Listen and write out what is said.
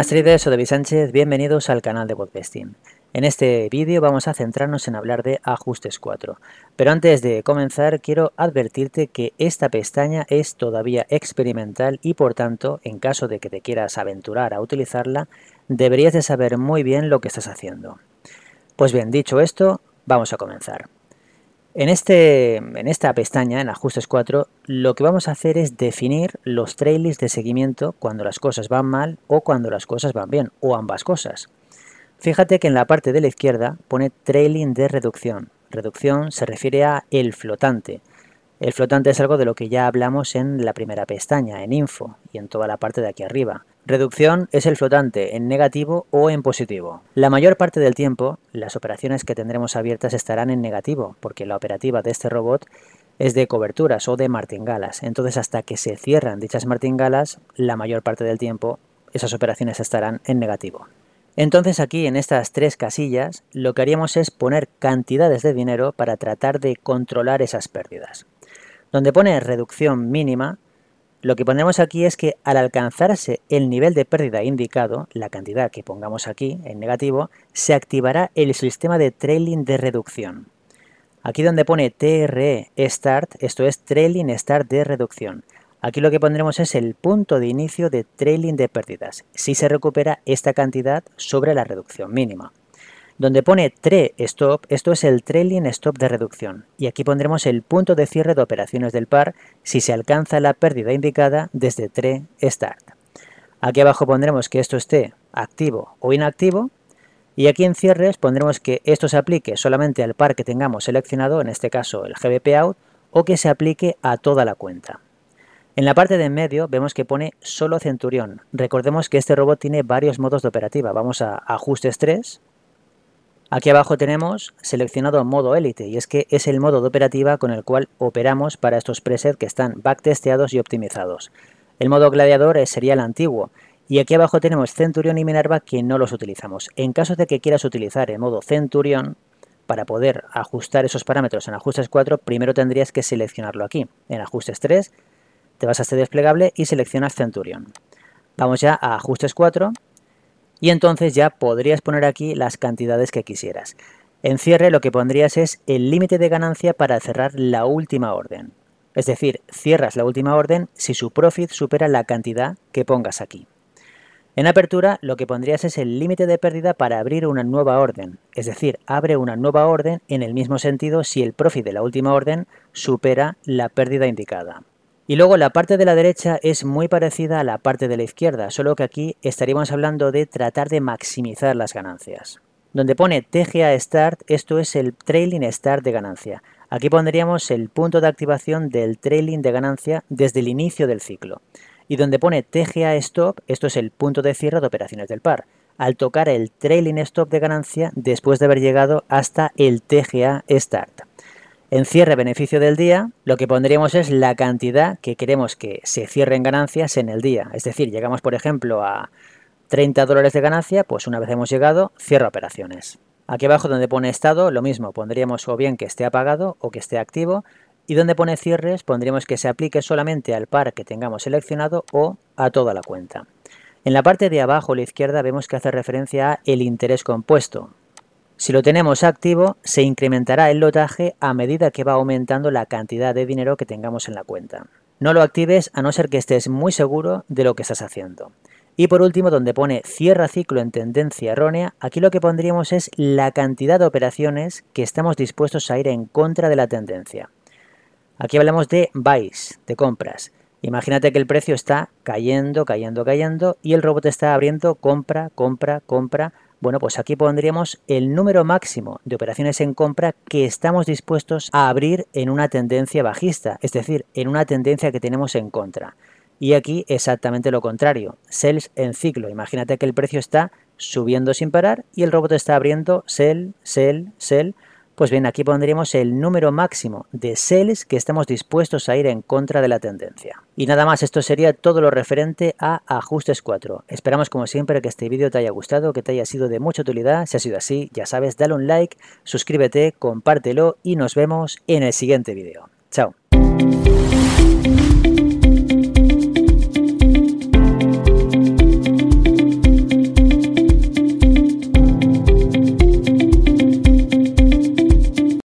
Buenas traders, soy David Sánchez, bienvenidos al canal de Botbesting. En este vídeo vamos a centrarnos en hablar de ajustes 4, pero antes de comenzar quiero advertirte que esta pestaña es todavía experimental y por tanto, en caso de que te quieras aventurar a utilizarla, deberías de saber muy bien lo que estás haciendo. Pues bien, dicho esto, vamos a comenzar. En esta pestaña, en Ajustes 4, lo que vamos a hacer es definir los trailings de seguimiento cuando las cosas van mal o cuando las cosas van bien, o ambas cosas. Fíjate que en la parte de la izquierda pone trailing de reducción. Reducción se refiere a el flotante. El flotante es algo de lo que ya hablamos en la primera pestaña, en Info, y en toda la parte de aquí arriba. Reducción es el flotante en negativo o en positivo. La mayor parte del tiempo, las operaciones que tendremos abiertas estarán en negativo, porque la operativa de este robot es de coberturas o de martingalas. Entonces, hasta que se cierran dichas martingalas, la mayor parte del tiempo esas operaciones estarán en negativo. Entonces aquí en estas tres casillas lo que haríamos es poner cantidades de dinero para tratar de controlar esas pérdidas. Donde pone reducción mínima, lo que pondremos aquí es que al alcanzarse el nivel de pérdida indicado, la cantidad que pongamos aquí en negativo, se activará el sistema de trailing de reducción. Aquí donde pone TRE Start, esto es Trailing Start de reducción. Aquí lo que pondremos es el punto de inicio de trailing de pérdidas, si se recupera esta cantidad sobre la reducción mínima. Donde pone TRE Stop, esto es el Trailing Stop de reducción, y aquí pondremos el punto de cierre de operaciones del par si se alcanza la pérdida indicada desde TRE Start. Aquí abajo pondremos que esto esté activo o inactivo, y aquí en cierres pondremos que esto se aplique solamente al par que tengamos seleccionado, en este caso el GBP Out, o que se aplique a toda la cuenta. En la parte de en medio vemos que pone solo Centurión. Recordemos que este robot tiene varios modos de operativa. Vamos a Ajustes 3. Aquí abajo tenemos seleccionado modo élite y es que es el modo de operativa con el cual operamos para estos presets que están backtesteados y optimizados. El modo gladiador sería el antiguo y aquí abajo tenemos Centurión y Minerva que no los utilizamos. En caso de que quieras utilizar el modo Centurión, para poder ajustar esos parámetros en Ajustes 4, primero tendrías que seleccionarlo aquí. En Ajustes 3 te vas a este desplegable y seleccionas Centurión. Vamos ya a Ajustes 4. Y entonces ya podrías poner aquí las cantidades que quisieras. En cierre lo que pondrías es el límite de ganancia para cerrar la última orden. Es decir, cierras la última orden si su profit supera la cantidad que pongas aquí. En apertura lo que pondrías es el límite de pérdida para abrir una nueva orden. Es decir, abre una nueva orden en el mismo sentido si el profit de la última orden supera la pérdida indicada. Y luego la parte de la derecha es muy parecida a la parte de la izquierda, solo que aquí estaríamos hablando de tratar de maximizar las ganancias. Donde pone TGA Start, esto es el Trailing Start de ganancia. Aquí pondríamos el punto de activación del trailing de ganancia desde el inicio del ciclo. Y donde pone TGA Stop, esto es el punto de cierre de operaciones del par, al tocar el Trailing Stop de ganancia después de haber llegado hasta el TGA Start. En cierre beneficio del día, lo que pondríamos es la cantidad que queremos que se cierre en ganancias en el día. Es decir, llegamos por ejemplo a $30 de ganancia, pues una vez hemos llegado, cierra operaciones. Aquí abajo donde pone estado, lo mismo, pondríamos o bien que esté apagado o que esté activo. Y donde pone cierres, pondríamos que se aplique solamente al par que tengamos seleccionado o a toda la cuenta. En la parte de abajo a la izquierda vemos que hace referencia a el interés compuesto. Si lo tenemos activo, se incrementará el lotaje a medida que va aumentando la cantidad de dinero que tengamos en la cuenta. No lo actives a no ser que estés muy seguro de lo que estás haciendo. Y por último, donde pone cierra ciclo en tendencia errónea, aquí lo que pondríamos es la cantidad de operaciones que estamos dispuestos a ir en contra de la tendencia. Aquí hablamos de buys, de compras. Imagínate que el precio está cayendo, cayendo, cayendo y el robot está abriendo compra, compra, compra. Bueno, pues aquí pondríamos el número máximo de operaciones en compra que estamos dispuestos a abrir en una tendencia bajista, es decir, en una tendencia que tenemos en contra. Y aquí exactamente lo contrario, sells en ciclo. Imagínate que el precio está subiendo sin parar y el robot está abriendo sell, sell, sell. Pues bien, aquí pondríamos el número máximo de sells que estamos dispuestos a ir en contra de la tendencia. Y nada más, esto sería todo lo referente a Ajustes 4. Esperamos como siempre que este vídeo te haya gustado, que te haya sido de mucha utilidad. Si ha sido así, ya sabes, dale un like, suscríbete, compártelo y nos vemos en el siguiente vídeo. Chao.